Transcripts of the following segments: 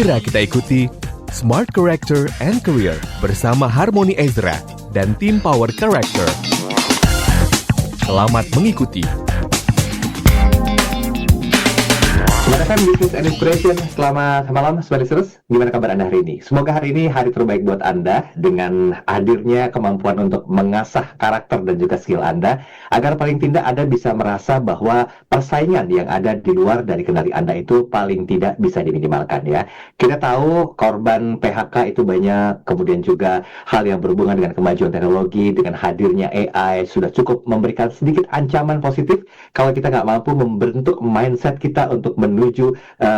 Segera kita ikuti Smart Character and Career bersama Harmony Ezra dan tim Power Character. Selamat mengikuti. Selamat datang Business and Inspiration. Selamat malam Sobat Listeners. Gimana kabar Anda hari ini? Semoga hari ini hari terbaik buat Anda dengan hadirnya kemampuan untuk mengasah karakter dan juga skill Anda, agar paling tidak Anda bisa merasa bahwa persaingan yang ada di luar dari kendali Anda itu paling tidak bisa diminimalkan ya. Kita tahu korban PHK itu banyak, kemudian juga hal yang berhubungan dengan kemajuan teknologi, dengan hadirnya AI sudah cukup memberikan sedikit ancaman positif kalau kita nggak mampu membentuk mindset kita untuk menuju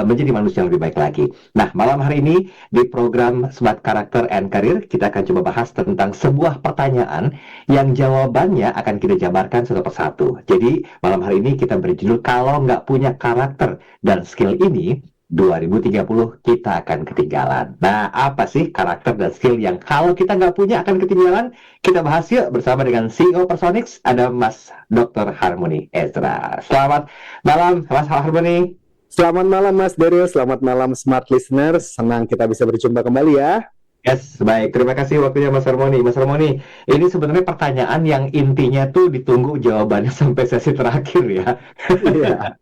menjadi manusia yang lebih baik lagi. Nah, malam hari ini di program Smart Character and Career kita akan coba bahas tentang sebuah pertanyaan yang jawabannya akan kita jabarkan satu persatu. Jadi malam hari ini kita berjudul kalau nggak punya karakter dan skill ini 2030 kita akan ketinggalan. Nah, apa sih karakter dan skill yang kalau kita nggak punya akan ketinggalan? Kita bahas yuk bersama dengan CEO Personix, ada Mas Dr. Harmony Ezra. Selamat malam Mas Harmony. Selamat malam Mas Dario, selamat malam Smart Listeners. Senang kita bisa berjumpa kembali ya. Yes, baik. Terima kasih waktunya Mas Harmony. Mas Harmony, ini sebenarnya pertanyaan yang intinya tuh ditunggu jawabannya sampai sesi terakhir ya. Iya.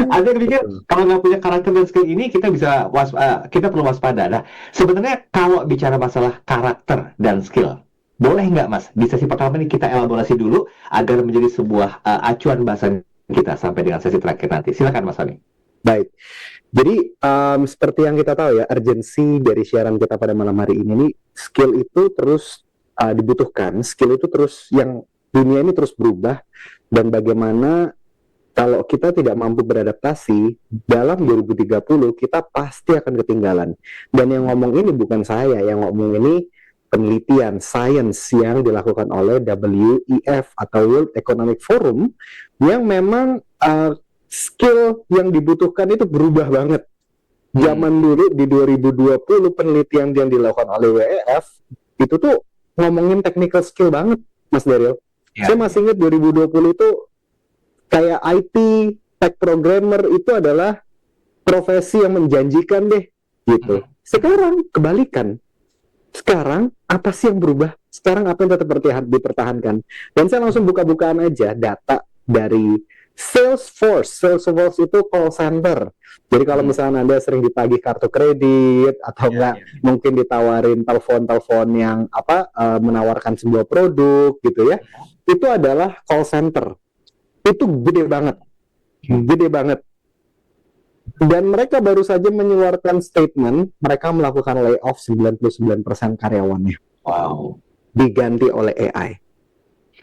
Ada yang pikir kalau nggak punya karakter dan skill ini kita bisa kita perlu waspada. Nah, sebenarnya kalau bicara masalah karakter dan skill, boleh nggak Mas di sesi pertama ini kita elaborasi dulu agar menjadi sebuah acuan bahasan kita sampai dengan sesi terakhir nanti. Silakan Mas Harmony. Baik, jadi seperti yang kita tahu ya, urgensi dari siaran kita pada malam hari ini nih, skill itu terus dibutuhkan, skill itu terus, yang dunia ini terus berubah, dan bagaimana kalau kita tidak mampu beradaptasi, dalam 2030 kita pasti akan ketinggalan. Dan yang ngomong ini bukan saya, yang ngomong ini penelitian sains yang dilakukan oleh WEF atau World Economic Forum, yang memang skill yang dibutuhkan itu berubah banget. Zaman dulu di 2020 penelitian yang dilakukan oleh WEF itu tuh ngomongin technical skill banget, Mas Daryl. Saya masih ingat 2020 itu kayak IT, tech programmer itu adalah profesi yang menjanjikan deh, gitu. Sekarang kebalikan. Sekarang apa sih yang berubah? Sekarang apa yang tetap dipertahankan? Dan saya langsung buka-bukaan aja data dari Salesforce. Salesforce itu call center. Jadi kalau misalnya Anda sering ditagih kartu kredit atau enggak mungkin ditawarin telepon-telepon yang menawarkan sebuah produk gitu ya. Itu adalah call center. Itu gede banget. Gede banget. Dan mereka baru saja mengeluarkan statement mereka melakukan layoff 99% karyawannya. Wow. Diganti oleh AI.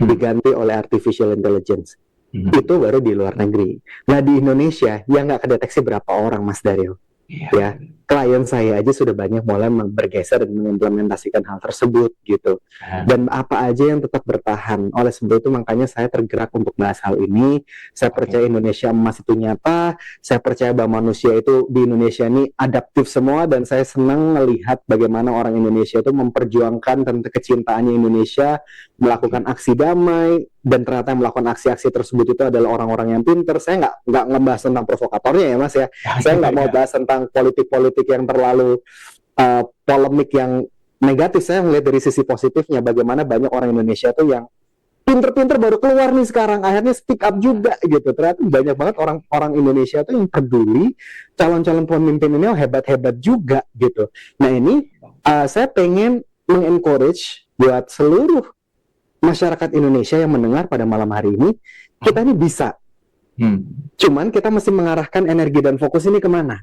Diganti oleh artificial intelligence. Itu baru di luar negeri. Nah di Indonesia yang nggak kedeteksi berapa orang Mas Daryl. Ya, klien saya aja sudah banyak mulai bergeser dan mengimplementasikan hal tersebut gitu. Dan apa aja yang tetap bertahan. Oleh sebab itu makanya saya tergerak untuk bahas hal ini. Saya percaya Indonesia emas itu nyata. Saya percaya bahwa manusia itu di Indonesia ini adaptif semua, dan saya senang melihat bagaimana orang Indonesia itu memperjuangkan tentang kecintaannya Indonesia, melakukan aksi damai, dan ternyata yang melakukan aksi-aksi tersebut itu adalah orang-orang yang pinter. Saya nggak ngebahas tentang provokatornya ya Mas ya. Saya nggak mau bahas tentang politik-politik yang terlalu polemik yang negatif. Saya melihat dari sisi positifnya bagaimana banyak orang Indonesia tuh yang pinter-pinter baru keluar nih sekarang, akhirnya speak up juga gitu. Ternyata banyak banget orang Indonesia tuh yang peduli, calon-calon pemimpin ini hebat-hebat juga gitu. Nah ini saya pengen mengencourage buat seluruh masyarakat Indonesia yang mendengar pada malam hari ini, kita ini bisa. Cuman kita mesti mengarahkan energi dan fokus ini kemana?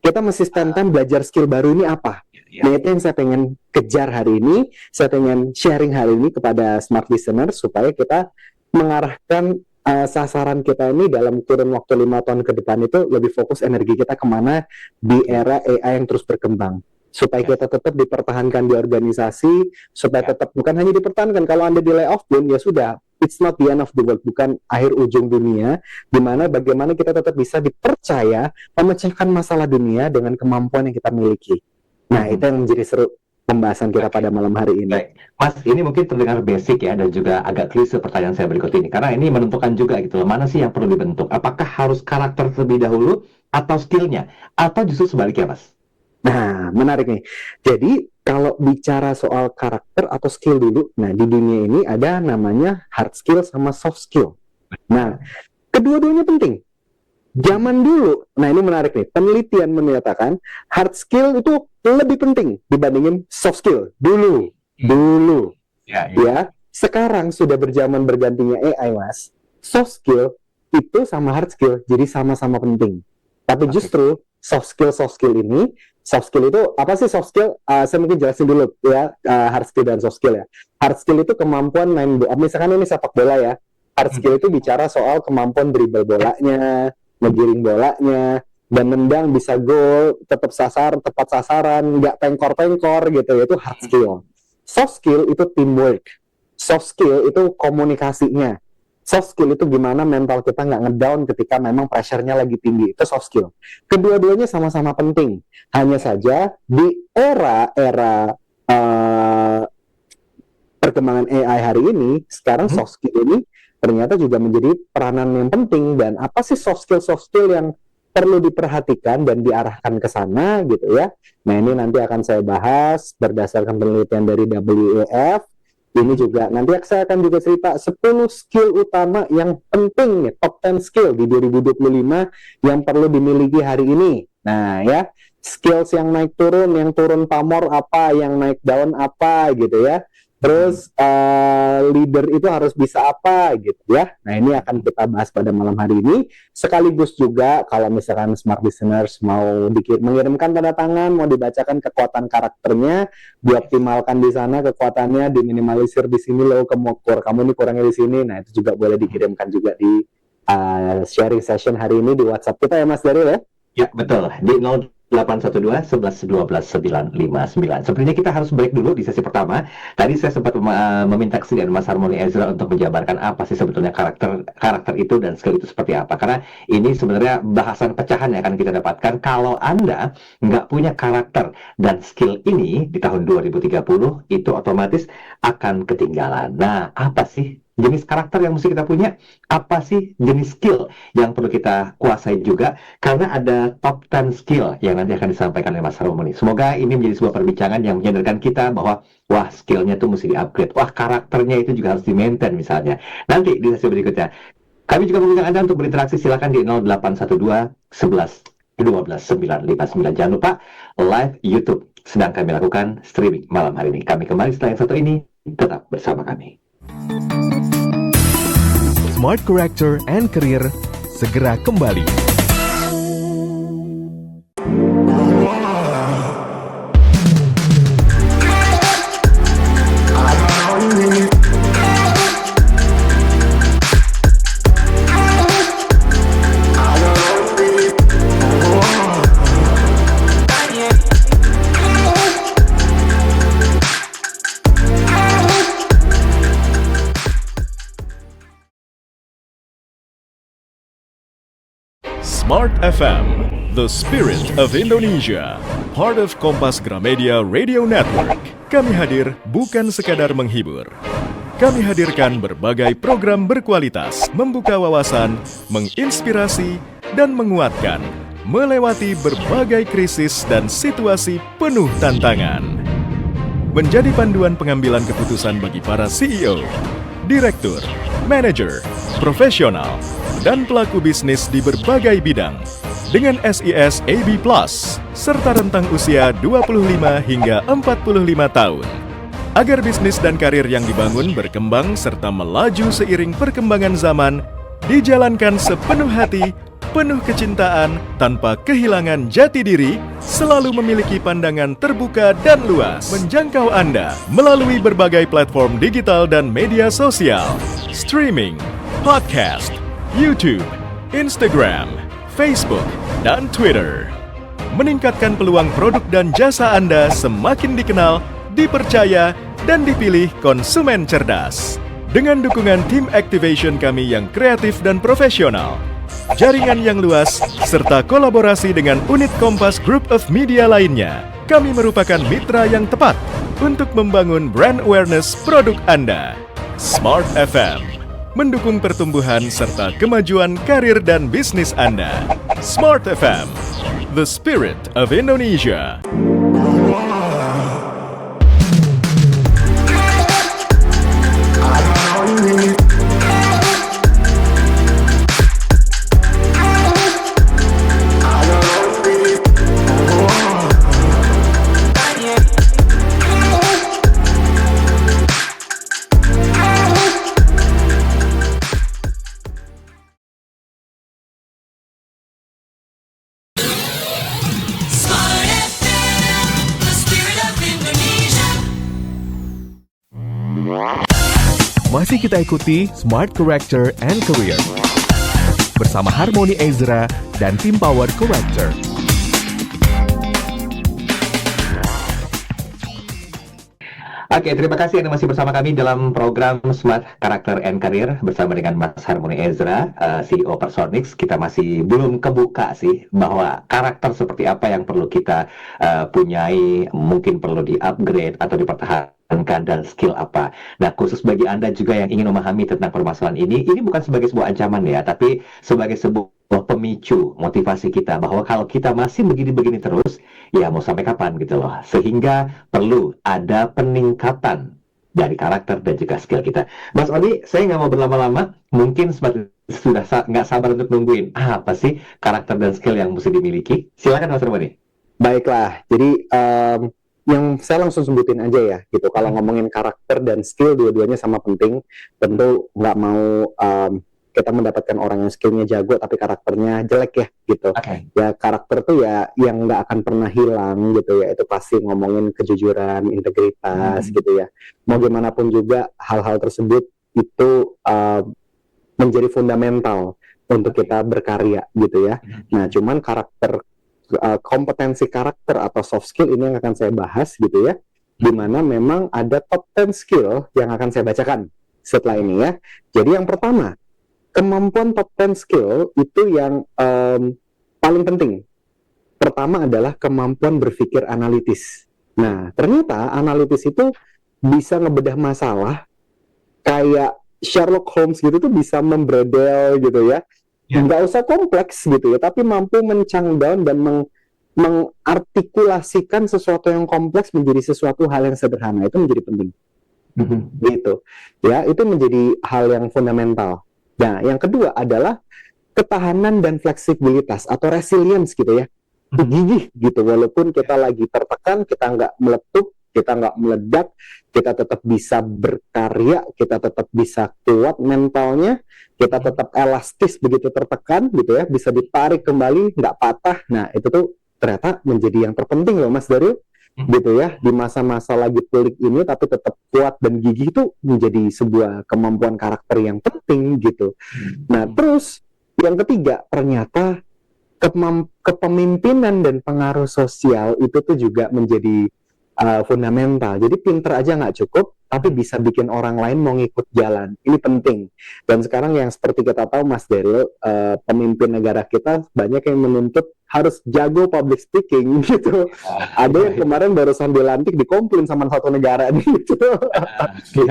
Kita mesti spend time belajar skill baru ini apa? Nah itu yang saya pengen kejar hari ini. Saya pengen sharing hari ini kepada smart listener supaya kita mengarahkan sasaran kita ini dalam kurun waktu 5 tahun ke depan itu lebih fokus energi kita kemana di era AI yang terus berkembang. Supaya kita tetap dipertahankan di organisasi, supaya tetap bukan hanya dipertahankan, kalau Anda di layoff pun ya sudah, it's not the end of the world, bukan akhir ujung dunia, di mana bagaimana kita tetap bisa dipercaya memecahkan masalah dunia dengan kemampuan yang kita miliki. Nah, itu yang menjadi seru pembahasan kita pada malam hari ini. Baik. Mas, ini mungkin terdengar basic ya, dan juga agak klise pertanyaan saya berikut ini, karena ini menentukan juga gitu loh, mana sih yang perlu dibentuk? Apakah harus karakter terlebih dahulu, atau skillnya? Atau justru sebaliknya Mas? Nah, menarik nih. Jadi, kalau bicara soal karakter atau skill dulu, nah di dunia ini ada namanya hard skill sama soft skill. Nah, kedua-duanya penting. Zaman dulu, nah ini menarik nih, penelitian menyatakan hard skill itu lebih penting dibandingin soft skill. Dulu. Ya. Sekarang sudah bergantinya AI, Mas. Soft skill itu sama hard skill, jadi sama-sama penting. Tapi justru soft skill ini, soft skill itu apa sih soft skill? Saya mungkin jelasin dulu ya, hard skill dan soft skill ya. Hard skill itu kemampuan main bola. Misalkan ini sepak bola ya. Hard skill itu bicara soal kemampuan dribble bolanya, ngegiring bolanya, dan nendang bisa gol, tepat sasaran, nggak pengkor-pengkor gitu. Itu hard skill. Soft skill itu teamwork. Soft skill itu komunikasinya. Soft skill itu gimana mental kita nggak ngedown ketika memang pressure-nya lagi tinggi. Itu soft skill. Kedua-duanya sama-sama penting. Hanya saja di era perkembangan AI hari ini, sekarang soft skill ini ternyata juga menjadi peranan yang penting. Dan apa sih soft skill yang perlu diperhatikan dan diarahkan ke sana gitu ya. Nah, ini nanti akan saya bahas berdasarkan penelitian dari WEF. Ini juga nanti saya akan juga cerita 10 skill utama yang penting nih, top 10 skill di 2025 yang perlu dimiliki hari ini. Nah ya, skills yang naik turun, yang turun pamor apa, yang naik daun apa gitu ya. Terus leader itu harus bisa apa gitu ya. Nah ini akan kita bahas pada malam hari ini. Sekaligus juga kalau misalkan smart listeners mau mengirimkan tanda tangan, mau dibacakan kekuatan karakternya, dioptimalkan di sana kekuatannya, diminimalisir di sini loh, kamu ini kurangnya di sini. Nah itu juga boleh dikirimkan juga di sharing session hari ini di WhatsApp kita ya Mas Daryl ya. Ya betul, di 0812 11 12 959. Sepertinya kita harus break dulu di sesi pertama. Tadi saya sempat meminta kesediaan Mas Harmony Ezra untuk menjabarkan apa sih sebetulnya karakter itu dan skill itu seperti apa. Karena ini sebenarnya bahasan pecahan yang akan kita dapatkan kalau Anda nggak punya karakter dan skill ini di tahun 2030 itu otomatis akan ketinggalan. Nah, apa sih jenis karakter yang mesti kita punya? Apa sih jenis skill yang perlu kita kuasai juga? Karena ada top 10 skill yang nanti akan disampaikan oleh Mas Harmony. Semoga ini menjadi sebuah perbincangan yang menyadarkan kita bahwa wah skillnya tuh mesti di-upgrade. Wah karakternya itu juga harus di-maintain misalnya. Nanti di sesi berikutnya. Kami juga mengundang Anda untuk berinteraksi, silakan di 0812 11 12 959. Jangan lupa live YouTube sedang kami lakukan streaming malam hari ini. Kami kembali setelah yang satu ini. Tetap bersama kami. Smart Character and Career segera kembali. Smart FM, the spirit of Indonesia, part of Kompas Gramedia Radio Network. Kami hadir bukan sekadar menghibur. Kami hadirkan berbagai program berkualitas, membuka wawasan, menginspirasi, dan menguatkan, melewati berbagai krisis dan situasi penuh tantangan. Menjadi panduan pengambilan keputusan bagi para CEO, direktur, manajer, profesional, dan pelaku bisnis di berbagai bidang dengan SIS AB+, serta rentang usia 25 hingga 45 tahun. Agar bisnis dan karir yang dibangun berkembang serta melaju seiring perkembangan zaman, dijalankan sepenuh hati, penuh kecintaan, tanpa kehilangan jati diri, selalu memiliki pandangan terbuka dan luas, menjangkau Anda melalui berbagai platform digital dan media sosial, streaming, podcast, YouTube, Instagram, Facebook, dan Twitter. Meningkatkan peluang produk dan jasa Anda semakin dikenal, dipercaya, dan dipilih konsumen cerdas. Dengan dukungan tim activation kami yang kreatif dan profesional, jaringan yang luas, serta kolaborasi dengan unit Kompas Group of Media lainnya, kami merupakan mitra yang tepat untuk membangun brand awareness produk Anda. Smart FM mendukung pertumbuhan serta kemajuan karir dan bisnis Anda. Smart FM, The Spirit of Indonesia. Masih kita ikuti Smart Character and Career bersama Harmony Ezra dan tim Power Character. Oke, terima kasih Anda masih bersama kami dalam program Smart Character and Career bersama dengan Mas Harmony Ezra, CEO Personix. Kita masih belum kebuka sih bahwa karakter seperti apa yang perlu kita punyai, mungkin perlu di-upgrade atau dipertahankan, dan skill apa. Nah, khusus bagi Anda juga yang ingin memahami tentang permasalahan ini bukan sebagai sebuah ancaman ya, tapi sebagai sebuah pemicu motivasi kita bahwa kalau kita masih begini-begini terus, ya mau sampai kapan gitu loh. Sehingga perlu ada peningkatan dari karakter dan juga skill kita. Mas Oni, saya nggak mau berlama-lama, mungkin sudah nggak sabar untuk nungguin apa sih karakter dan skill yang mesti dimiliki. Silakan Mas Oni. Baiklah, jadi yang saya langsung sebutin aja ya, gitu. Kalau ngomongin karakter dan skill, dua-duanya sama penting. Tentu nggak mau kita mendapatkan orang yang skillnya jago tapi karakternya jelek ya, gitu. Okay. Ya karakter tuh ya yang nggak akan pernah hilang gitu ya. Itu pasti ngomongin kejujuran, integritas gitu ya. Mau gimana pun juga hal-hal tersebut itu menjadi fundamental untuk kita berkarya gitu ya. Nah, cuman kompetensi karakter atau soft skill ini yang akan saya bahas gitu ya, dimana memang ada top 10 skill yang akan saya bacakan setelah ini ya. Jadi yang pertama, kemampuan top 10 skill itu yang paling penting. Pertama adalah kemampuan berpikir analitis. Nah, ternyata analitis itu bisa ngebedah masalah kayak Sherlock Holmes gitu, tuh bisa membredel gitu ya. Nggak usah kompleks gitu ya, tapi mampu mencang down dan mengartikulasikan sesuatu yang kompleks menjadi sesuatu hal yang sederhana. Itu menjadi penting. Gitu. Ya, itu menjadi hal yang fundamental. Nah, yang kedua adalah ketahanan dan fleksibilitas atau resilience gitu ya. Gigih gitu, walaupun kita lagi tertekan, kita nggak meletup, kita nggak meledak, kita tetap bisa berkarya, kita tetap bisa kuat mentalnya, kita tetap elastis begitu tertekan gitu ya, bisa ditarik kembali, nggak patah. Nah, itu tuh ternyata menjadi yang terpenting loh Mas Daryl, gitu ya, di masa-masa lagi pelik ini tapi tetap kuat dan gigih itu menjadi sebuah kemampuan karakter yang penting gitu. Nah, terus yang ketiga ternyata kepemimpinan dan pengaruh sosial itu tuh juga menjadi fundamental. Jadi pinter aja nggak cukup, tapi bisa bikin orang lain mau ngikut jalan. Ini penting. Dan sekarang yang seperti kita tahu Mas Daryl, pemimpin negara kita banyak yang menuntut harus jago public speaking gitu. Ada yang kemarin barusan dilantik dikomplain sama satu negara gitu.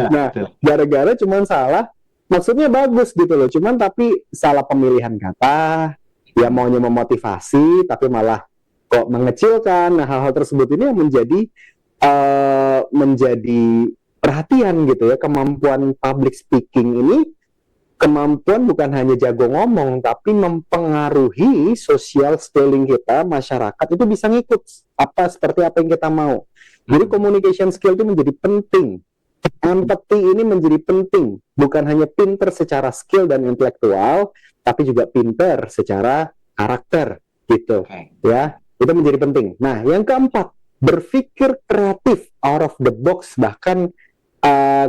Nah, gara-gara cuman salah, maksudnya bagus gitu loh. Cuman tapi salah pemilihan kata, ya maunya memotivasi, tapi malah kok mengecilkan. Nah, hal-hal tersebut ini yang menjadi perhatian gitu ya. Kemampuan public speaking ini kemampuan bukan hanya jago ngomong, tapi mempengaruhi social skilling kita, masyarakat itu bisa ngikut seperti apa yang kita mau. Jadi communication skill itu menjadi penting. Empathy ini menjadi penting, bukan hanya pinter secara skill dan intelektual, tapi juga pinter secara karakter gitu. Ya, itu menjadi penting. Nah, yang keempat, berpikir kreatif, out of the box, bahkan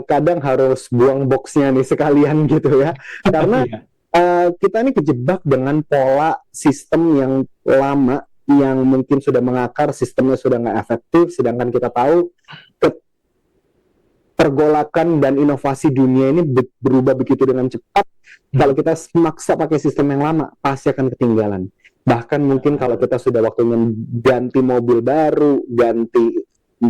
kadang harus buang boxnya nih sekalian gitu ya, karena kita ini kejebak dengan pola sistem yang lama yang mungkin sudah mengakar, sistemnya sudah nggak efektif, sedangkan kita tahu pergolakan dan inovasi dunia ini berubah begitu dengan cepat. Kalau kita maksa pakai sistem yang lama, pasti akan ketinggalan. Bahkan mungkin kalau kita sudah waktunya ganti mobil baru, ganti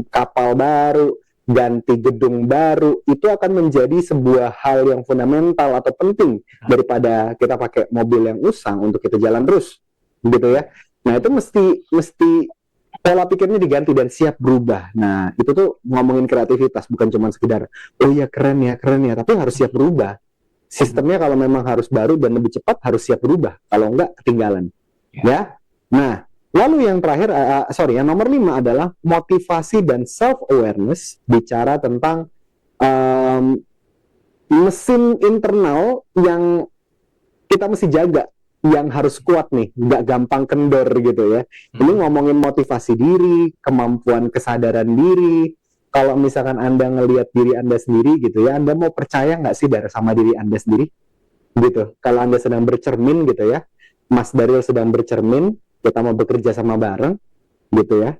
kapal baru, ganti gedung baru, itu akan menjadi sebuah hal yang fundamental atau penting daripada kita pakai mobil yang usang untuk kita jalan terus, gitu ya. Nah itu mesti pola pikirnya diganti dan siap berubah. Nah itu tuh ngomongin kreativitas, bukan cuma sekedar oh ya keren ya, tapi harus siap berubah. Sistemnya kalau memang harus baru dan lebih cepat harus siap berubah. Kalau enggak ketinggalan. Ya. Nah lalu yang terakhir, yang nomor 5 adalah motivasi dan self awareness. Bicara tentang mesin internal yang kita mesti jaga, yang harus kuat nih, nggak gampang kendor gitu ya. Ini ngomongin motivasi diri, kemampuan kesadaran diri. Kalau misalkan Anda ngelihat diri Anda sendiri gitu ya, Anda mau percaya nggak sih sama diri Anda sendiri? Gitu. Kalau Anda sedang bercermin gitu ya, Mas Daryl sedang bercermin, kita mau bekerja sama bareng gitu ya.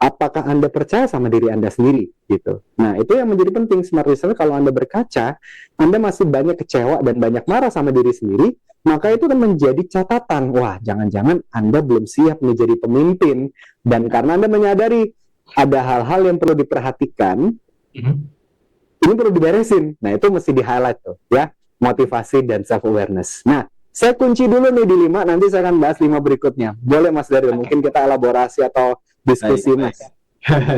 Apakah Anda percaya sama diri Anda sendiri gitu. Nah, itu yang menjadi penting smart listener. Kalau Anda berkaca, Anda masih banyak kecewa dan banyak marah sama diri sendiri, maka itu kan menjadi catatan. Wah, jangan-jangan Anda belum siap menjadi pemimpin. Dan karena Anda menyadari ada hal-hal yang perlu diperhatikan, ini perlu diberesin. Nah, itu mesti di-highlight tuh ya, motivasi dan self-awareness. Nah, saya kunci dulu nih di 5, nanti saya akan bahas 5 berikutnya. Boleh Mas Daryl, mungkin kita elaborasi atau diskusi Mas.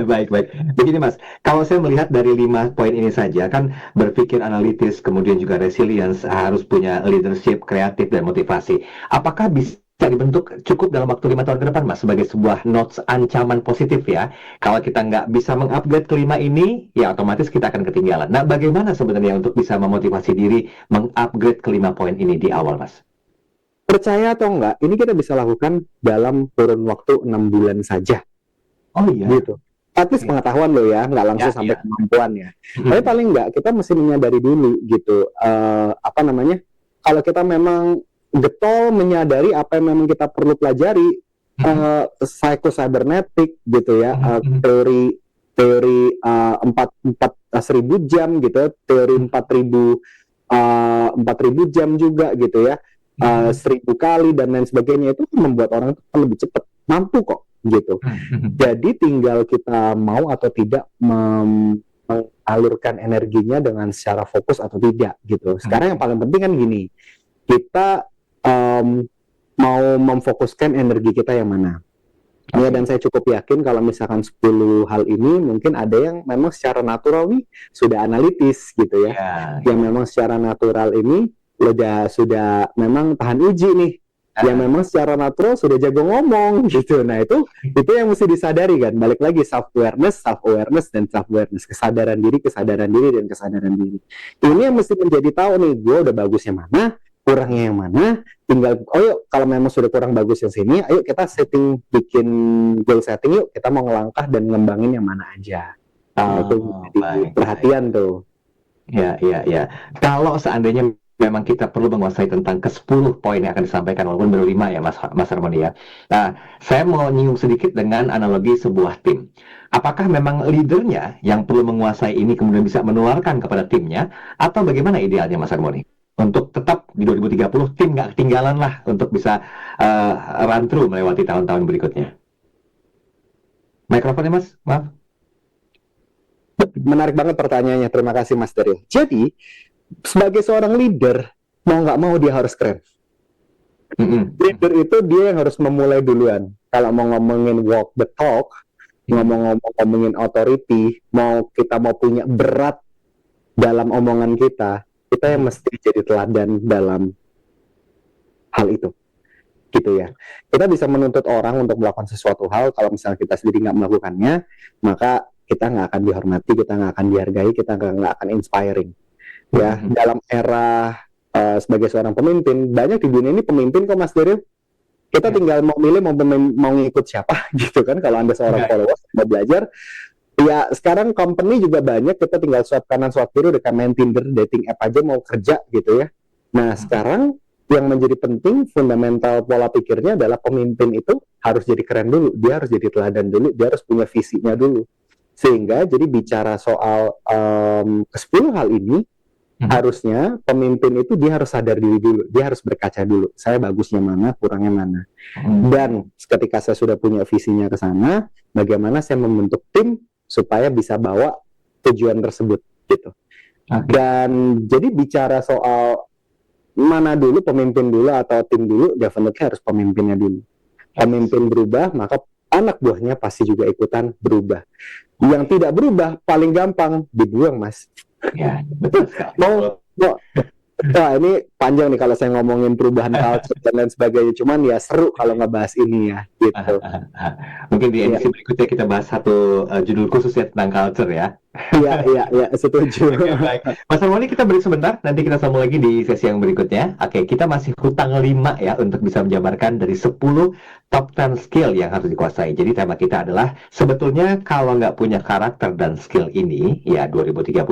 Baik. Begini Mas, kalau saya melihat dari 5 poin ini saja, kan berpikir analitis, kemudian juga resilience, harus punya leadership, kreatif, dan motivasi. Apakah bisa dibentuk cukup dalam waktu 5 tahun ke depan Mas, sebagai sebuah notes ancaman positif ya? Kalau kita nggak bisa mengupgrade kelima ini, ya otomatis kita akan ketinggalan. Nah, bagaimana sebenarnya untuk bisa memotivasi diri mengupgrade kelima poin ini di awal Mas? Percaya atau enggak, ini kita bisa lakukan dalam kurun waktu 6 bulan saja. Oh iya. Gitu. At least pengetahuan loh ya, nggak langsung sampai kemampuan ya. Tapi paling nggak kita mesti menyadari dulu gitu. Kalau kita memang getol menyadari apa yang memang kita perlu pelajari, psycho-cybernetic gitu ya, teori 4.000 jam gitu, teori 4.000 jam juga gitu ya, 1.000 kali dan lain sebagainya, itu membuat orang itu lebih cepat mampu kok gitu. Jadi tinggal kita mau atau tidak mengalurkan energinya dengan secara fokus atau tidak gitu. Sekarang yang paling penting kan gini, kita mau memfokuskan energi kita yang mana. Ya, dan saya cukup yakin kalau misalkan 10 hal ini mungkin ada yang memang secara natural nih sudah analitis gitu ya. Yang memang secara natural ini sudah memang tahan uji nih. Yang memang secara natural sudah jago ngomong gitu. Nah itu yang mesti disadari kan. Balik lagi self awareness dan self awareness, kesadaran diri dan kesadaran diri. Ini yang mesti menjadi tahu nih, gue udah bagusnya mana, kurangnya yang mana. Tinggal yuk kalau memang sudah kurang bagus yang sini, ayo kita bikin goal setting yuk, kita mau ngelangkah dan ngembangin yang mana aja. Itu perhatian tuh. Ya. Kalau seandainya memang kita perlu menguasai tentang ke-10 poin yang akan disampaikan, walaupun baru 5 ya Mas Harmoni ya. Nah, saya mau nyinggung sedikit dengan analogi sebuah tim. Apakah memang leadernya yang perlu menguasai ini kemudian bisa menularkan kepada timnya, atau bagaimana idealnya Mas Harmoni? Untuk tetap di 2030 tim nggak ketinggalan lah untuk bisa run through melewati tahun-tahun berikutnya. Mikrofonnya Mas, maaf. Menarik banget pertanyaannya, terima kasih Mas Daryl. Jadi sebagai seorang leader, mau nggak mau dia harus keren. Leader itu dia yang harus memulai duluan. Kalau mau ngomongin walk the talk, ngomongin authority, kita mau punya berat dalam omongan kita yang mesti jadi teladan dalam hal itu. Gitu ya. Kita bisa menuntut orang untuk melakukan sesuatu hal, kalau misalnya kita sendiri nggak melakukannya, maka kita nggak akan dihormati, kita nggak akan dihargai, kita nggak akan inspiring. Ya, dalam era sebagai seorang pemimpin, banyak di dunia ini pemimpin kok Mas Daryl. Kita tinggal mau milih mau ngikut siapa gitu kan. Kalau Anda seorang follower mau belajar, ya sekarang company juga banyak, kita tinggal swipe kanan swipe kiri, udah main Tinder, dating app aja mau kerja gitu ya. Nah sekarang yang menjadi penting, fundamental pola pikirnya adalah pemimpin itu harus jadi keren dulu, dia harus jadi teladan dulu, dia harus punya visinya dulu. Sehingga jadi bicara soal ke-10 hal ini, harusnya pemimpin itu dia harus sadar diri dulu, dia harus berkaca dulu, saya bagusnya mana, kurangnya mana. Dan ketika saya sudah punya visinya ke sana, bagaimana saya membentuk tim supaya bisa bawa tujuan tersebut gitu. Dan jadi bicara soal mana dulu, pemimpin dulu atau tim dulu, definitely harus pemimpinnya dulu. Pemimpin berubah, maka anak buahnya pasti juga ikutan berubah. Yang tidak berubah paling gampang dibuang, Mas. Ya, betul sekali. Mau Wah, ini panjang nih kalau saya ngomongin perubahan culture dan lain sebagainya. Cuman ya seru kalau ngebahas ini ya, gitu. Mungkin di edisi berikutnya kita bahas satu judul khusus ya tentang culture ya. Iya, setuju. Oke, baik. Mas Harmoni, kita break sebentar, nanti kita sambung lagi di sesi yang berikutnya. Oke, kita masih hutang 5 ya untuk bisa menjabarkan dari 10 top 10 skill yang harus dikuasai. Jadi tema kita adalah sebetulnya kalau nggak punya karakter dan skill ini, ya 2030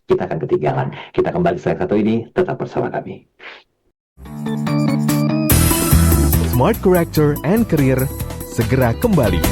kita akan ketinggalan. Kita kembali setelah satu ini, tetap bersama kami. Smart Character and Career segera kembali.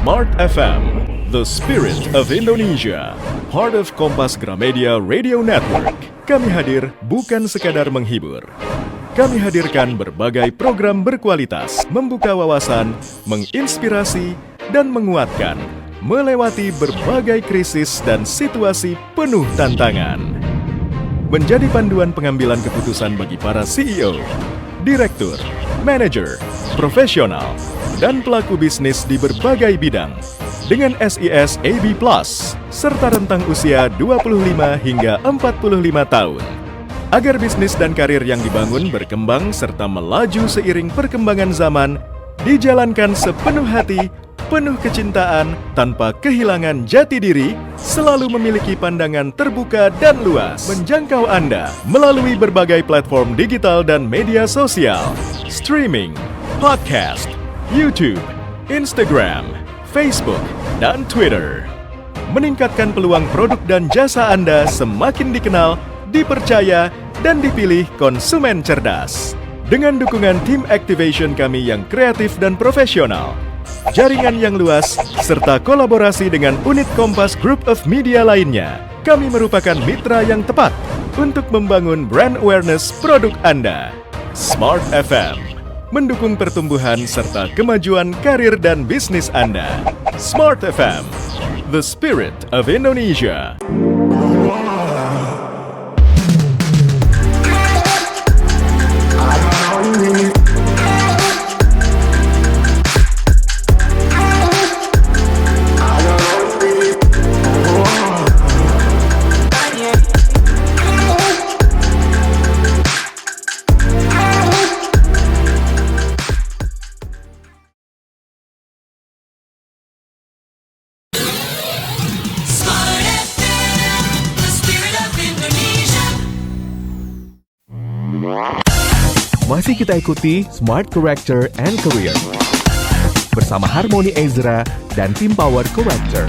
Smart FM, the spirit of Indonesia, part of Kompas Gramedia Radio Network. Kami hadir bukan sekadar menghibur. Kami hadirkan berbagai program berkualitas, membuka wawasan, menginspirasi, dan menguatkan, melewati berbagai krisis dan situasi penuh tantangan. Menjadi panduan pengambilan keputusan bagi para CEO, direktur, manajer, profesional, dan pelaku bisnis di berbagai bidang dengan SIS AB+, serta rentang usia 25 hingga 45 tahun. Agar bisnis dan karir yang dibangun berkembang serta melaju seiring perkembangan zaman, dijalankan sepenuh hati, penuh kecintaan, tanpa kehilangan jati diri, selalu memiliki pandangan terbuka dan luas, menjangkau Anda melalui berbagai platform digital dan media sosial, streaming, podcast, YouTube, Instagram, Facebook, dan Twitter. Meningkatkan peluang produk dan jasa Anda semakin dikenal, dipercaya, dan dipilih konsumen cerdas. Dengan dukungan tim activation kami yang kreatif dan profesional, jaringan yang luas, serta kolaborasi dengan unit Kompas Group of Media lainnya, kami merupakan mitra yang tepat untuk membangun brand awareness produk Anda. Smart FM mendukung pertumbuhan serta kemajuan karir dan bisnis Anda. Smart FM, the spirit of Indonesia. Masih kita ikuti Smart Character and Career bersama Harmoni Ezra dan tim Power Character.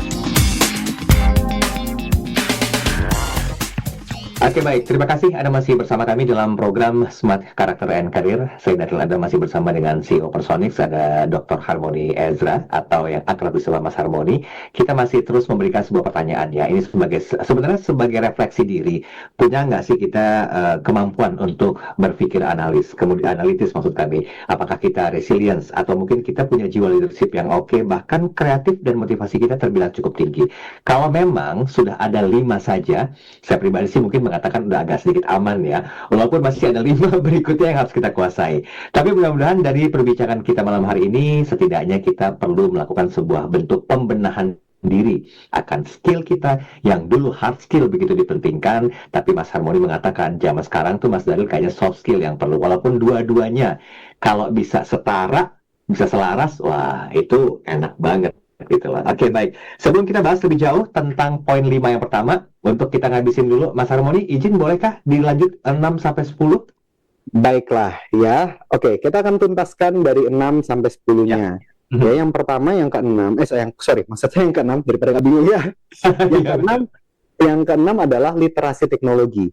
Oke, baik, terima kasih Anda masih bersama kami dalam program Smart Character and Career. Saya Daryl Anda masih bersama dengan CEO Personix, ada Dr. Harmoni Ezra atau yang akrab disapa Mas Harmoni. Kita masih terus memberikan sebuah pertanyaan ya. Ini sebenarnya sebagai refleksi diri. Punya nggak sih kita kemampuan untuk berpikir analitis maksud kami. Apakah kita resilience atau mungkin kita punya jiwa leadership yang oke, bahkan kreatif dan motivasi kita terbilang cukup tinggi. Kalau memang sudah ada 5 saja, saya pribadi sih mungkin mengatakan udah agak sedikit aman ya, walaupun masih ada 5 berikutnya yang harus kita kuasai. Tapi mudah-mudahan dari perbincangan kita malam hari ini, setidaknya kita perlu melakukan sebuah bentuk pembenahan diri akan skill kita yang dulu hard skill begitu dipentingkan, tapi Mas Harmoni mengatakan zaman sekarang tuh Mas Daryl kayaknya soft skill yang perlu, walaupun dua-duanya kalau bisa setara, bisa selaras, wah itu enak banget. Gitu lah. Oke, baik. Sebelum kita bahas lebih jauh tentang poin 5 yang pertama, untuk kita ngabisin dulu, Mas Harmoni, izin bolehkah dilanjut 6-10? Baiklah, ya. Oke, kita akan tuntaskan dari 6 sampai 10-nya. Ya, yang pertama, yang ke-6, maksudnya yang ke-6, daripada nggak bingung ya. Yang ke-6 adalah literasi teknologi.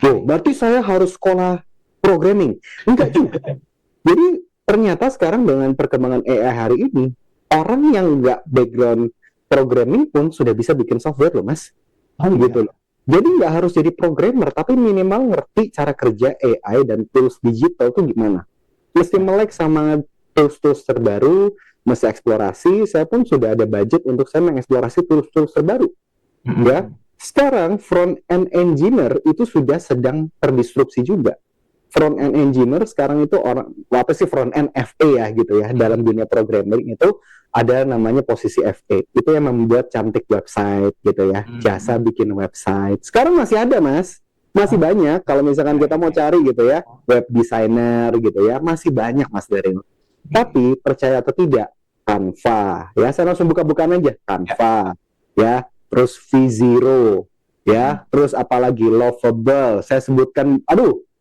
Berarti saya harus sekolah programming? Enggak juga. Jadi, ternyata sekarang dengan perkembangan AI hari ini, orang yang nggak background programming pun sudah bisa bikin software loh mas. Gitu loh. Jadi nggak harus jadi programmer, tapi minimal ngerti cara kerja AI dan tools digital itu gimana. Mesti melek sama tools-tools terbaru, mesti eksplorasi. Saya pun sudah ada budget untuk saya mengeksplorasi tools-tools terbaru. Ya, sekarang front-end engineer itu sudah sedang terdisrupsi juga. Front-end engineer sekarang itu apa sih front-end FA ya gitu ya, dalam dunia programming itu ada namanya posisi FA, itu yang membuat cantik website gitu ya, jasa bikin website. Sekarang masih ada mas, masih banyak. Kalau misalkan kita mau cari gitu ya, web designer gitu ya, masih banyak mas dari itu. Tapi percaya atau tidak, Canva ya, saya langsung buka-bukaan aja, Canva ya, terus V0 ya, terus apalagi Lovable, saya sebutkan,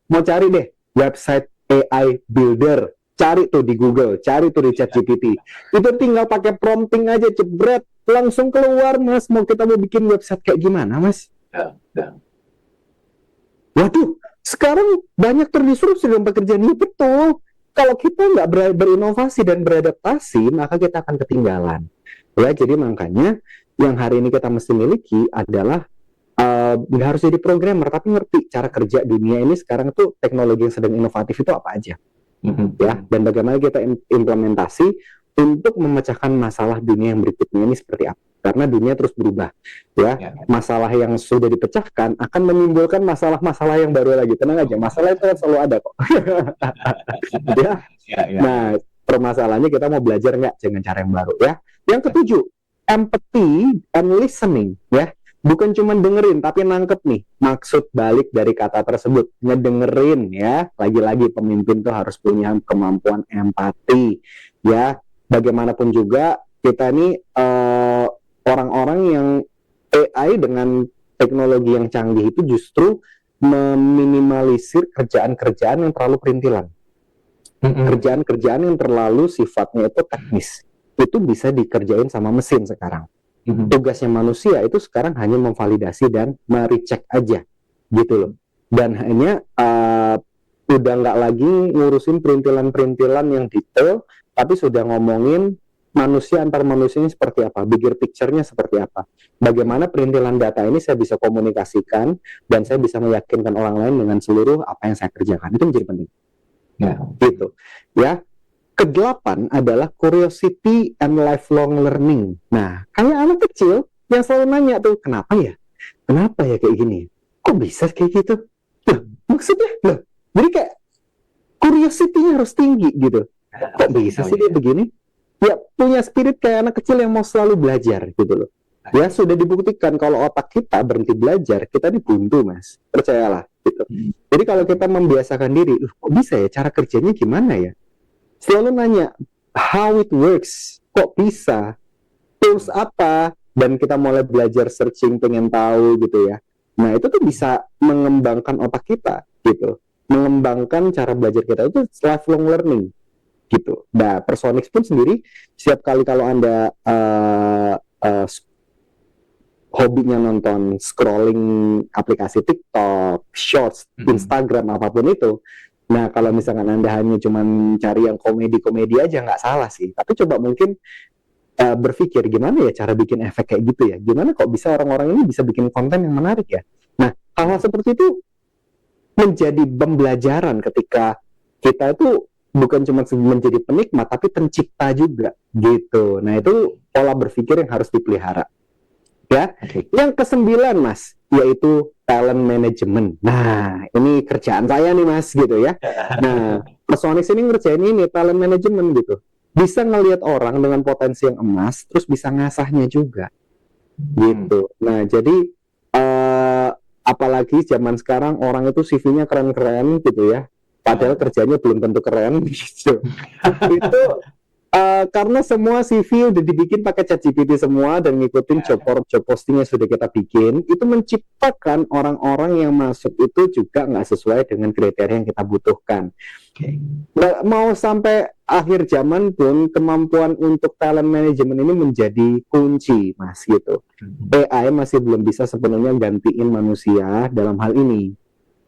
mau cari deh website AI builder, cari tuh di Google, cari tuh di ChatGPT. Itu tinggal pakai prompting aja, jebret, langsung keluar mas. Mau bikin website kayak gimana mas? Waduh, sekarang banyak terdisrupsi dalam pekerjaan ini, betul. Kalau kita nggak berinovasi dan beradaptasi, maka kita akan ketinggalan. Ya, jadi makanya yang hari ini kita mesti miliki adalah nggak harus jadi programmer, tapi ngerti cara kerja dunia ini sekarang tuh teknologi yang sedang inovatif itu apa aja, ya, dan bagaimana kita implementasi untuk memecahkan masalah dunia yang berikutnya ini seperti apa. Karena dunia terus berubah, ya. Masalah yang sudah dipecahkan akan menimbulkan masalah-masalah yang baru lagi. Tenang aja, masalah itu kan selalu ada kok. Ya. Nah, permasalahannya kita mau belajar nggak dengan cara yang baru, ya. Yang ketujuh, empathy and listening, ya. Bukan cuma dengerin, tapi nangkep nih maksud balik dari kata tersebut. Ngedengerin ya, lagi-lagi pemimpin tuh harus punya kemampuan empati. Ya, bagaimanapun juga kita nih orang-orang yang AI dengan teknologi yang canggih itu justru meminimalisir kerjaan-kerjaan yang terlalu perintilan. Kerjaan-kerjaan yang terlalu sifatnya itu teknis. Itu bisa dikerjain sama mesin sekarang. Tugasnya manusia itu sekarang hanya memvalidasi dan merecek aja gitu loh, dan hanya udah nggak lagi ngurusin perintilan-perintilan yang detail, tapi sudah ngomongin manusia antar manusianya seperti apa, bigger picture-nya seperti apa, bagaimana perintilan data ini saya bisa komunikasikan dan saya bisa meyakinkan orang lain dengan seluruh apa yang saya kerjakan. Itu menjadi penting gitu ya. Kedelapan adalah curiosity and lifelong learning. Nah, kayak anak kecil yang selalu nanya tuh, kenapa ya kayak gini? Kok bisa kayak gitu? Loh, maksudnya, jadi kayak curiosity-nya harus tinggi gitu. Kok bisa sih dia begini? Ya, punya spirit kayak anak kecil yang mau selalu belajar gitu loh. Ya, sudah dibuktikan kalau otak kita berhenti belajar, kita dibuntu mas. Percayalah gitu. Jadi kalau kita membiasakan diri, kok bisa ya, cara kerjanya gimana ya? Selalu nanya, how it works, kok bisa, tools apa, dan kita mulai belajar searching, pengen tahu gitu ya. Nah itu tuh bisa mengembangkan otak kita gitu, mengembangkan cara belajar kita, itu lifelong learning gitu. Nah Personix pun sendiri, setiap kali kalau Anda hobinya nonton scrolling aplikasi TikTok, Shorts, Instagram, apapun itu. Nah, kalau misalkan Anda hanya cuma cari yang komedi-komedi aja, nggak salah sih. Tapi coba mungkin berpikir, gimana ya cara bikin efek kayak gitu ya? Gimana kok bisa orang-orang ini bisa bikin konten yang menarik ya? Nah, hal-hal seperti itu menjadi pembelajaran ketika kita itu bukan cuma menjadi penikmat, tapi pencipta juga, gitu. Nah, itu pola berpikir yang harus dipelihara. Ya, yang ke-9 mas, yaitu talent management. Nah, ini kerjaan saya nih mas, gitu ya. Nah, Personix ini ngerjain ini talent management gitu. Bisa ngelihat orang dengan potensi yang emas, terus bisa ngasahnya juga, gitu. Nah, jadi apalagi zaman sekarang orang itu CV-nya keren-keren gitu ya. Padahal kerjanya belum tentu keren gitu. Itu karena semua CV udah dibikin pakai ChatGPT semua dan ngikutin job posting yang sudah kita bikin, itu menciptakan orang-orang yang masuk itu juga nggak sesuai dengan kriteria yang kita butuhkan. Mau sampai akhir zaman pun kemampuan untuk talent management ini menjadi kunci mas gitu. AI masih belum bisa sepenuhnya gantiin manusia dalam hal ini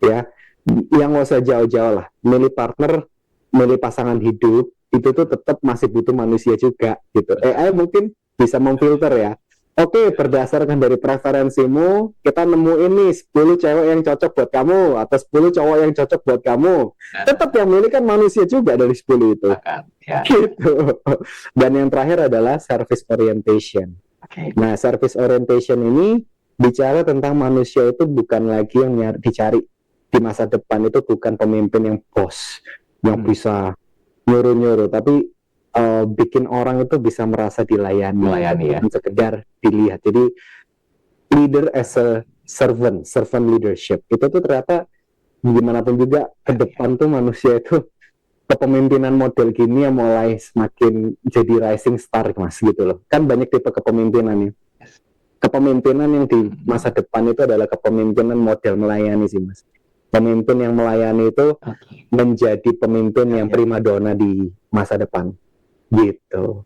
ya. Yang nggak usah jauh-jauh lah, milih partner milih pasangan hidup itu tuh tetap masih butuh manusia juga gitu. AI mungkin bisa memfilter ya. Oke, berdasarkan dari preferensimu, kita nemuin nih 10 cewek yang cocok buat kamu atau 10 cowok yang cocok buat kamu. Tetap yang milih kan manusia juga dari 10 itu. Ya. Gitu. Dan yang terakhir adalah service orientation. Nah, service orientation ini bicara tentang manusia itu bukan lagi yang dicari di masa depan, itu bukan pemimpin yang bos yang bisa nyuruh-nyuruh, tapi bikin orang itu bisa merasa melayani ya, sekedar dilihat. Jadi leader as a servant leadership itu tuh ternyata gimana pun juga ke depan tuh manusia itu kepemimpinan model gini yang mulai semakin jadi rising star, Mas, gitu loh. Kan banyak tipe kepemimpinan ya. Kepemimpinan yang di masa depan itu adalah kepemimpinan model melayani sih, Mas. Pemimpin yang melayani itu menjadi pemimpin yang primadona di masa depan. Gitu.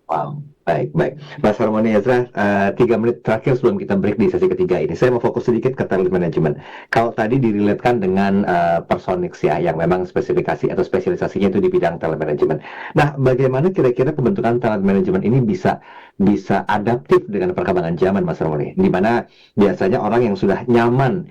Wow, baik. Mas Harmony Ezra, 3 menit terakhir sebelum kita break di sesi ketiga ini, saya mau fokus sedikit ke talent management. Kalau tadi diriletkan dengan Personix ya, yang memang spesifikasi atau spesialisasinya itu di bidang talent management. Nah, bagaimana kira-kira pembentukan talent management ini bisa adaptif dengan perkembangan zaman, Mas Harmony? Di mana biasanya orang yang sudah nyaman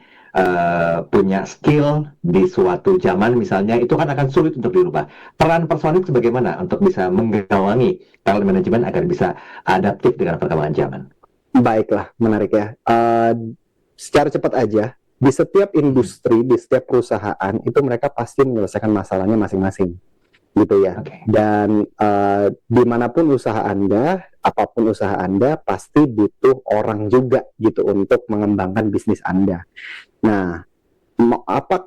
punya skill di suatu zaman misalnya, itu kan akan sulit untuk dirubah. Peran Personix bagaimana untuk bisa menggawangi talent management agar bisa adaptif dengan perkembangan zaman? Baiklah, menarik ya. Secara cepat aja, di setiap industri, di setiap perusahaan itu mereka pasti menyelesaikan masalahnya masing-masing, gitu ya. Dan dimanapun usaha Anda, apapun usaha Anda, pasti butuh orang juga gitu untuk mengembangkan bisnis Anda. Nah,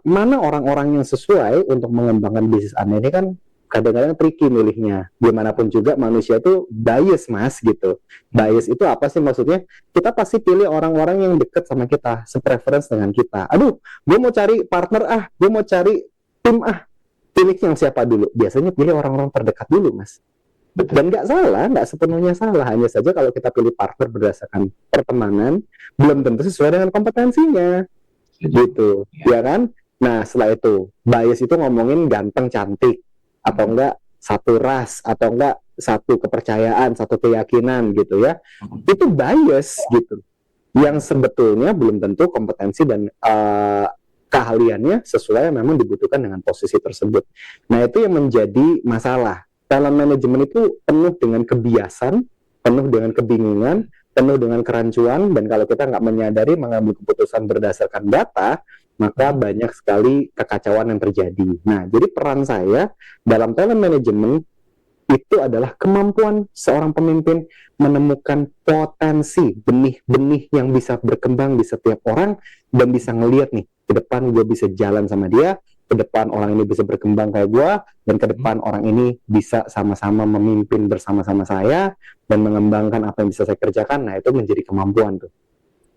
mana orang-orang yang sesuai untuk mengembangkan bisnis Anda ini kan kadang-kadang tricky milihnya. Gimana pun juga manusia itu bias, Mas, gitu. Bias itu apa sih maksudnya? Kita pasti pilih orang-orang yang dekat sama kita, sepreference dengan kita. Aduh, gue mau cari partner gue mau cari tim pilih yang siapa dulu? Biasanya pilih orang-orang terdekat dulu, Mas. Dan nggak salah, nggak sepenuhnya salah. Hanya saja kalau kita pilih partner berdasarkan pertemanan, belum tentu sesuai dengan kompetensinya. Gitu, ya kan? Nah, setelah itu, bias itu ngomongin ganteng, cantik, atau enggak satu ras, atau enggak satu kepercayaan, satu keyakinan gitu ya. Itu bias gitu. Yang sebetulnya belum tentu kompetensi dan keahliannya sesuai yang memang dibutuhkan dengan posisi tersebut. Nah, itu yang menjadi masalah. Talent management itu penuh dengan kebiasaan, penuh dengan kebingungan, penuh dengan kerancuan, dan kalau kita nggak menyadari mengambil keputusan berdasarkan data, maka banyak sekali kekacauan yang terjadi. Nah, jadi peran saya dalam talent management itu adalah kemampuan seorang pemimpin menemukan potensi benih-benih yang bisa berkembang di setiap orang, dan bisa ngelihat nih, ke depan gue bisa jalan sama dia, ke depan orang ini bisa berkembang kayak gue, dan ke depan orang ini bisa sama-sama memimpin bersama-sama saya dan mengembangkan apa yang bisa saya kerjakan. Nah, itu menjadi kemampuan tuh.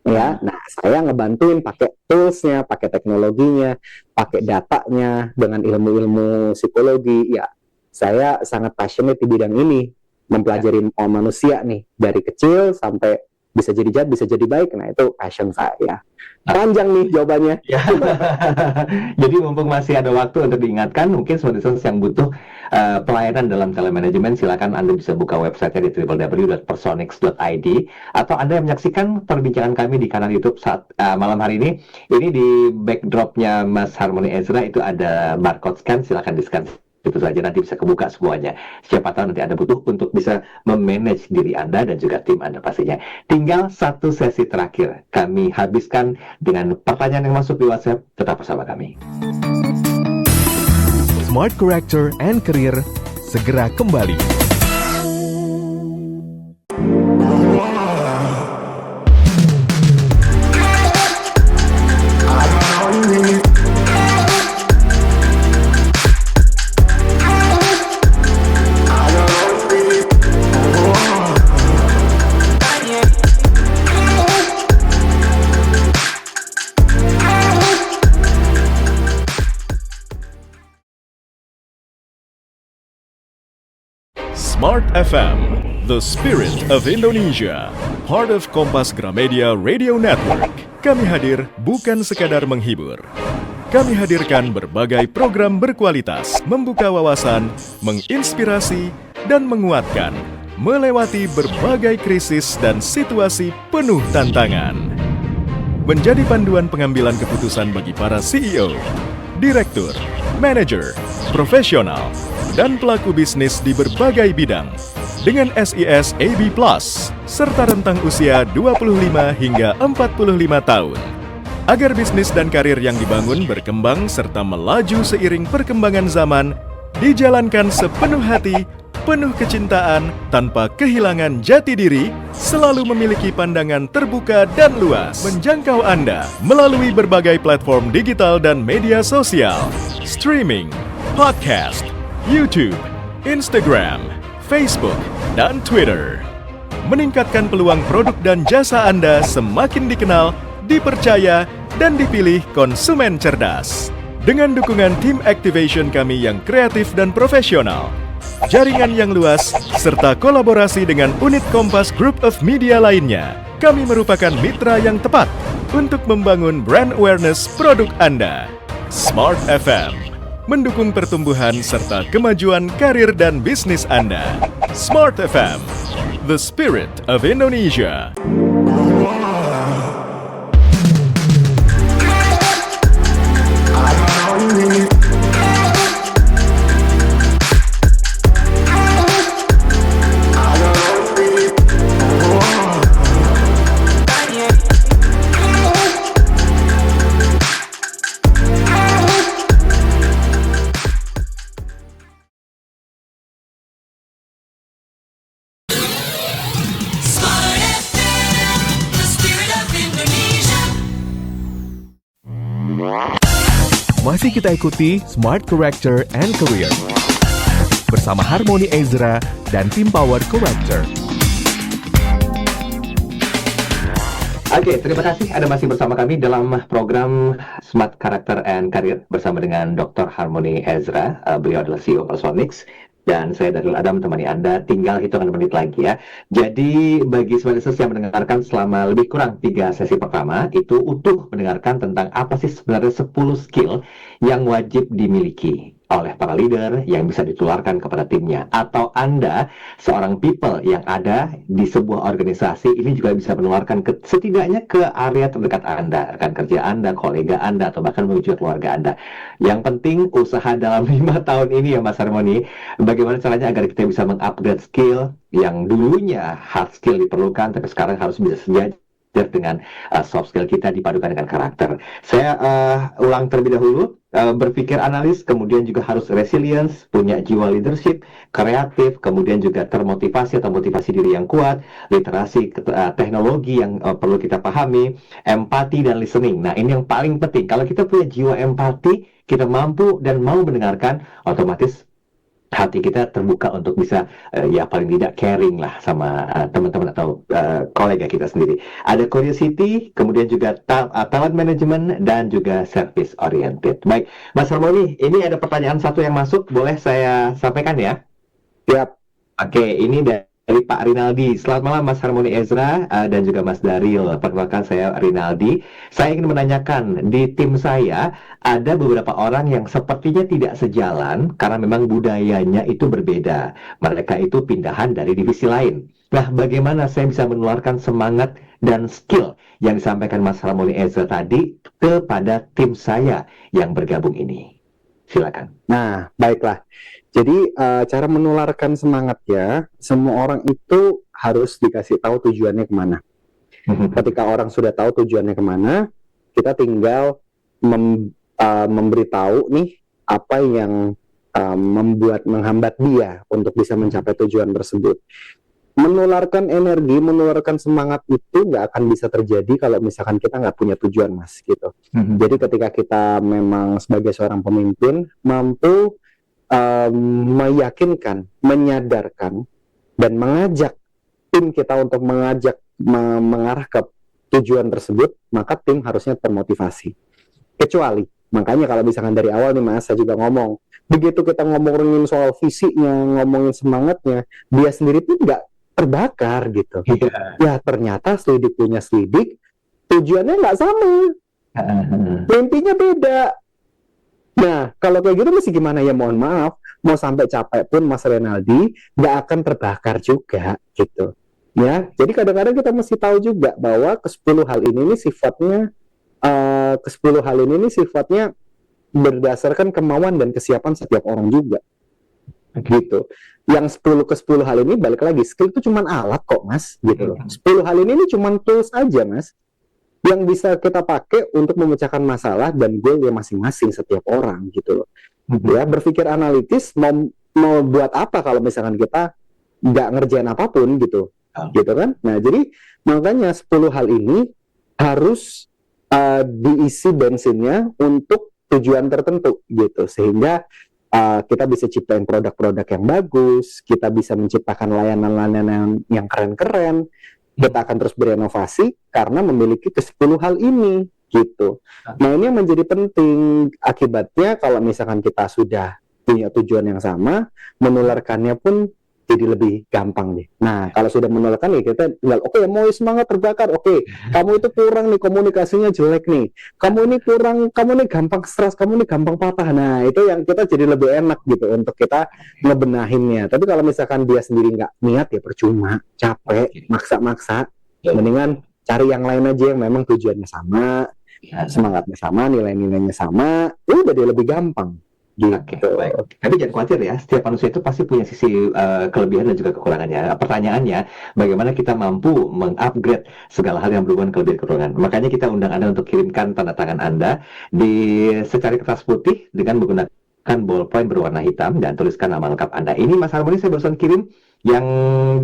Ya, nah saya ngebantuin pakai toolsnya, pakai teknologinya, pakai datanya, dengan ilmu-ilmu psikologi. Ya, saya sangat passionate di bidang ini, mempelajari manusia nih dari kecil sampai bisa jadi jahat, bisa jadi baik. Nah, itu passion saya. Panjang nih jawabannya. Ya. Jadi mumpung masih ada waktu untuk diingatkan, mungkin sobat yang butuh pelayanan dalam telemanajemen, silakan Anda bisa buka website-nya di www.personix.id, atau Anda yang menyaksikan perbincangan kami di kanal YouTube saat malam hari ini. Ini di backdropnya Mas Harmony Ezra itu ada barcode scan, silakan di-scan itu saja, nanti bisa kebuka semuanya. Siapa tahu nanti Anda butuh untuk bisa memanage diri Anda dan juga tim Anda pastinya. Tinggal satu sesi terakhir kami habiskan dengan pertanyaan yang masuk di WhatsApp. Tetap bersama kami. Smart Character and Career segera kembali. Smart FM, the spirit of Indonesia, part of Kompas Gramedia Radio Network. Kami hadir bukan sekadar menghibur. kami hadirkan berbagai program berkualitas, membuka wawasan, menginspirasi, dan menguatkan, melewati berbagai krisis dan situasi penuh tantangan. Menjadi panduan pengambilan keputusan bagi para CEO, direktur, manajer, profesional, dan pelaku bisnis di berbagai bidang dengan SIS AB+, serta rentang usia 25 hingga 45 tahun. Agar bisnis dan karir yang dibangun berkembang serta melaju seiring perkembangan zaman, dijalankan sepenuh hati, penuh kecintaan, tanpa kehilangan jati diri, selalu memiliki pandangan terbuka dan luas, menjangkau Anda melalui berbagai platform digital dan media sosial, streaming, podcast, YouTube, Instagram, Facebook, dan Twitter. Meningkatkan peluang produk dan jasa Anda semakin dikenal, dipercaya, dan dipilih konsumen cerdas. Dengan dukungan tim activation kami yang kreatif dan profesional, jaringan yang luas, serta kolaborasi dengan unit Kompas Group of Media lainnya, kami merupakan mitra yang tepat untuk membangun brand awareness produk Anda. Smart FM mendukung pertumbuhan serta kemajuan karir dan bisnis Anda. Smart FM, the spirit of Indonesia. Masih kita ikuti Smart Character and Career bersama Harmony Ezra dan tim Power Corrector. Oke, terima kasih Anda masih bersama kami dalam program Smart Character and Career bersama dengan Dr. Harmony Ezra. Beliau adalah CEO Pulsonics. Dan saya Darul Adam menemani Anda tinggal hitungan menit lagi ya. Jadi bagi smart listeners yang mendengarkan selama lebih kurang 3 sesi pertama, itu utuh mendengarkan tentang apa sih sebenarnya 10 skill yang wajib dimiliki oleh para leader yang bisa ditularkan kepada timnya. Atau Anda, seorang people yang ada di sebuah organisasi, ini juga bisa menularkan setidaknya ke area terdekat Anda, rekan kerja Anda, kolega Anda, atau bahkan menuju keluarga Anda. Yang penting usaha dalam 5 tahun ini ya Mas Harmony, bagaimana caranya agar kita bisa mengupgrade skill yang dulunya hard skill diperlukan, tapi sekarang harus bisa sejajar dengan soft skill kita dipadukan dengan karakter. Saya ulang terlebih dahulu, berpikir analis, kemudian juga harus resilience, punya jiwa leadership, kreatif, kemudian juga termotivasi atau motivasi diri yang kuat, literasi teknologi yang perlu kita pahami, empati dan listening. Nah ini yang paling penting, kalau kita punya jiwa empati, kita mampu dan mau mendengarkan, otomatis hati kita terbuka untuk bisa ya paling tidak caring lah sama teman-teman atau kolega kita sendiri. Ada curiosity, kemudian juga talent management dan juga service oriented. Baik, Mas Harmony, ini ada pertanyaan satu yang masuk, boleh saya sampaikan ya? Siap. Oke, ini dari Pak Rinaldi. Selamat malam Mas Harmony Ezra dan juga Mas Daril. Perkenalkan saya Rinaldi. Saya ingin menanyakan, di tim saya ada beberapa orang yang sepertinya tidak sejalan karena memang budayanya itu berbeda. Mereka itu pindahan dari divisi lain. Nah, bagaimana saya bisa menularkan semangat dan skill yang disampaikan Mas Harmony Ezra tadi kepada tim saya yang bergabung ini? Silakan. Nah, baiklah. Jadi cara menularkan semangat ya, semua orang itu harus dikasih tahu tujuannya kemana. Ketika orang sudah tahu tujuannya kemana, kita tinggal memberitahu nih apa yang menghambat dia untuk bisa mencapai tujuan tersebut. Menularkan energi, menularkan semangat itu nggak akan bisa terjadi kalau misalkan kita nggak punya tujuan, Mas, gitu. Jadi ketika kita memang sebagai seorang pemimpin mampu meyakinkan, menyadarkan, dan mengajak tim kita untuk mengarah ke tujuan tersebut, maka tim harusnya termotivasi. Kecuali, makanya kalau misalkan dari awal nih Mas, saya juga ngomong, begitu kita ngomongin soal visinya, ngomongin semangatnya, dia sendiri pun nggak terbakar gitu. Ya ternyata selidik punya selidik, tujuannya nggak sama, mimpinya beda. Nah, kalau kayak gitu mesti gimana ya? Mohon maaf, mau sampai capek pun Mas Renaldi nggak akan terbakar juga gitu. Ya, jadi kadang-kadang kita mesti tahu juga bahwa ke-10 hal ini nih sifatnya ke-10 hal ini nih sifatnya berdasarkan kemauan dan kesiapan setiap orang juga. Gitu. Yang 10 ke 10 hal ini balik lagi, skill itu cuma alat kok, Mas, gitu loh. 10 hal ini cuma tools aja, Mas, yang bisa kita pakai untuk memecahkan masalah dan goal yang masing-masing setiap orang gitu loh. Ya, berpikir analitis mau buat apa kalau misalkan kita nggak ngerjain apapun gitu. Gitu kan? Nah, jadi makanya 10 hal ini harus diisi bensinnya untuk tujuan tertentu gitu, sehingga kita bisa ciptain produk-produk yang bagus, kita bisa menciptakan layanan-layanan yang keren-keren, kita akan terus berinovasi karena memiliki ke-10 hal ini gitu. Nah, ini yang menjadi penting. Akibatnya kalau misalkan kita sudah punya tujuan yang sama, menularkannya pun jadi lebih gampang deh. Nah, kalau sudah menularkan ya kita tinggal oke, mau semangat terbakar. Oke, kamu itu kurang nih, komunikasinya jelek nih. Kamu ini kurang, kamu ini gampang stres, kamu ini gampang patah. Nah, itu yang kita jadi lebih enak gitu untuk kita ngebenahinnya. Tapi kalau misalkan dia sendiri nggak niat ya percuma, capek, maksa-maksa. Mendingan cari yang lain aja yang memang tujuannya sama, semangatnya sama, nilai-nilainya sama, udah dia lebih gampang. Gitu. Oke, baik. Tapi jangan khawatir ya, setiap manusia itu pasti punya sisi kelebihan dan juga kekurangannya. Pertanyaannya, bagaimana kita mampu mengupgrade segala hal yang berhubungan kelebihan kekurangan. Makanya kita undang Anda untuk kirimkan tanda tangan Anda di secari kertas putih dengan menggunakan ballpoint berwarna hitam dan tuliskan nama lengkap Anda. Ini Mas Harmoni saya barusan kirim yang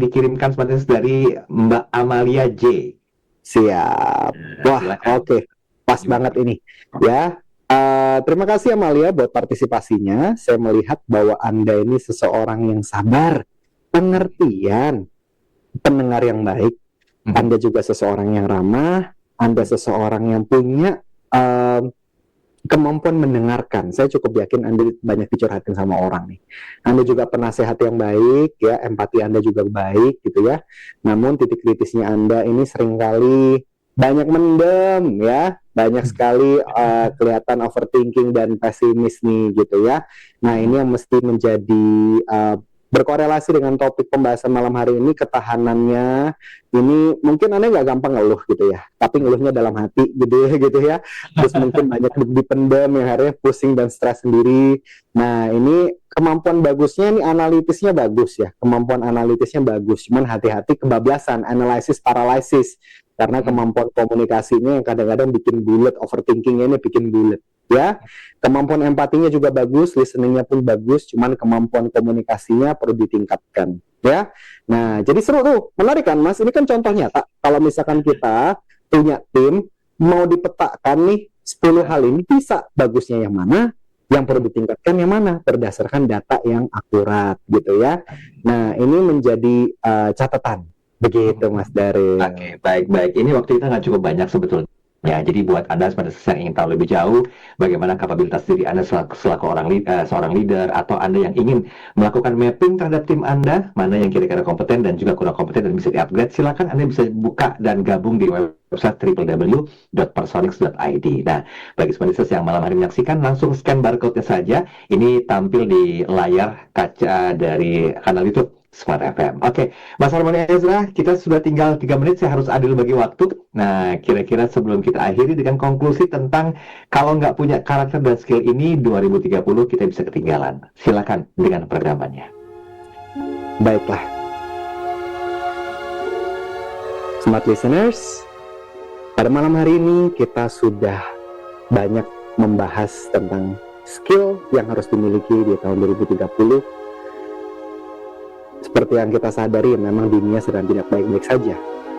dikirimkan spontanis dari Mbak Amalia J. Siap. Wah, oke. Pas banget ini. Ya. Terima kasih Amalia buat partisipasinya. Saya melihat bahwa Anda ini seseorang yang sabar, pengertian, pendengar yang baik. Anda juga seseorang yang ramah. Anda seseorang yang punya kemampuan mendengarkan. Saya cukup yakin Anda banyak dicurhatin sama orang nih. Anda juga penasehat yang baik, ya, empati Anda juga baik, gitu ya. Namun titik kritisnya Anda ini seringkali banyak mendem, ya, banyak sekali kelihatan overthinking dan pesimis nih, gitu ya. Nah, ini yang mesti menjadi berkorelasi dengan topik pembahasan malam hari ini, ketahanannya. Ini mungkin Anda nggak gampang ngeluh gitu ya, tapi ngeluhnya dalam hati gitu ya. Terus mungkin banyak dipendam yang akhirnya pusing dan stres sendiri. Nah, ini kemampuan bagusnya nih, analitisnya bagus ya, kemampuan analitisnya bagus. Cuman hati-hati kebablasan, analysis paralysis. Karena kemampuan komunikasinya yang kadang-kadang bikin bulet, overthinkingnya ini bikin bulet, ya. Kemampuan empatinya juga bagus, listeningnya pun bagus, cuman kemampuan komunikasinya perlu ditingkatkan, ya. Nah, jadi seru tuh, menarik kan Mas? Ini kan contoh nyata. Kalau misalkan kita punya tim, mau dipetakan nih 10 hal ini, bisa bagusnya yang mana, yang perlu ditingkatkan yang mana, berdasarkan data yang akurat, gitu ya. Nah, ini menjadi catatan. Begitu Mas Daryl. Oke, baik-baik. Ini waktu kita nggak cukup banyak sebetulnya. Jadi buat Anda yang ingin tahu lebih jauh bagaimana kapabilitas diri Anda selaku seorang leader, atau Anda yang ingin melakukan mapping terhadap tim Anda, mana yang kira-kira kompeten dan juga kurang kompeten dan bisa di-upgrade, silakan Anda bisa buka dan gabung di website www.personix.id. Nah, bagi spesialis yang malam hari menyaksikan, langsung scan barcode-nya saja. Ini tampil di layar kaca dari kanal YouTube Smart FM. Oke, Mas Harmoni Ezra, kita sudah tinggal 3 menit, saya harus adil bagi waktu. Nah, kira-kira sebelum kita akhiri dengan konklusi tentang kalau nggak punya karakter dan skill ini, 2030 kita bisa ketinggalan. Silakan dengan programannya. Baiklah. Smart listeners, pada malam hari ini kita sudah banyak membahas tentang skill yang harus dimiliki di tahun 2030. Seperti yang kita sadari, memang dunia sedang tidak baik-baik saja.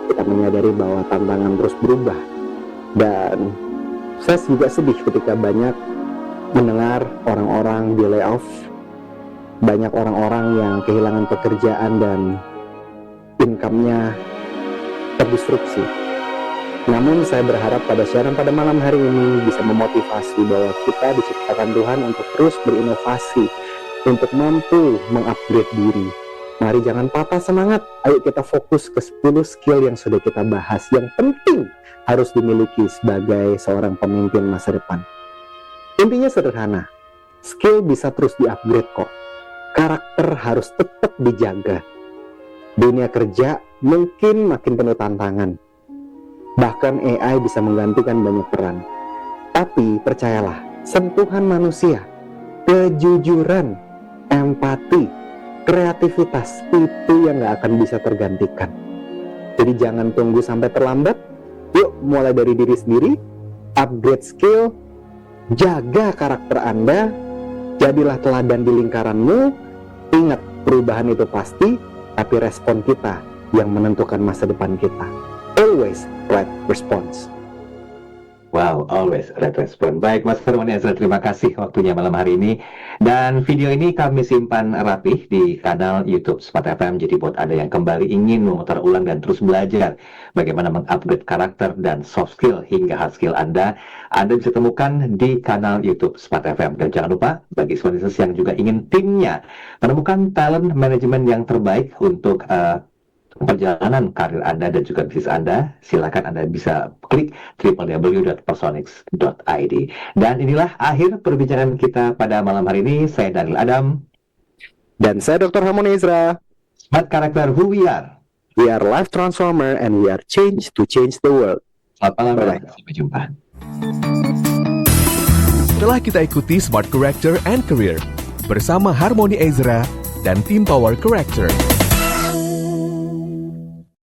Kita menyadari bahwa tantangan terus berubah. Dan saya juga sedih ketika banyak mendengar orang-orang di layoff, banyak orang-orang yang kehilangan pekerjaan dan income-nya terdisrupsi. Namun saya berharap pada siaran pada malam hari ini bisa memotivasi bahwa kita diciptakan Tuhan untuk terus berinovasi, untuk mampu mengupgrade diri. Mari jangan patah semangat, ayo kita fokus ke 10 skill yang sudah kita bahas, yang penting harus dimiliki sebagai seorang pemimpin masa depan. Intinya sederhana, skill bisa terus di-upgrade kok. Karakter harus tetap dijaga. Dunia kerja mungkin makin penuh tantangan. Bahkan AI bisa menggantikan banyak peran. Tapi percayalah, sentuhan manusia, kejujuran, empati, kreativitas itu yang gak akan bisa tergantikan. Jadi jangan tunggu sampai terlambat. Yuk mulai dari diri sendiri, upgrade skill, jaga karakter Anda, jadilah teladan di lingkaranmu. Ingat, perubahan itu pasti, tapi respon kita yang menentukan masa depan kita. Always right response. Wow, always right response. Baik, Mas Harmoni Ezra, terima kasih waktunya malam hari ini. Dan video ini kami simpan rapih di kanal YouTube Smart FM. Jadi buat Anda yang kembali ingin memutar ulang dan terus belajar bagaimana mengupgrade karakter dan soft skill hingga hard skill Anda bisa temukan di kanal YouTube Smart FM. Dan jangan lupa, bagi Smart Listeners yang juga ingin timnya menemukan talent management yang terbaik untuk perjalanan karir Anda dan juga bisnis Anda, silakan Anda bisa klik www.personix.id. Dan inilah akhir perbincangan kita pada malam hari ini. Saya Daniel Adam. Dan saya Dr. Harmoni Ezra. Smart Character, who we are. We are life transformer and we are change to change the world. Selamat malam. Bye-bye. Sampai jumpa. Setelah kita ikuti Smart Character and Career bersama Harmoni Ezra dan tim Power Character.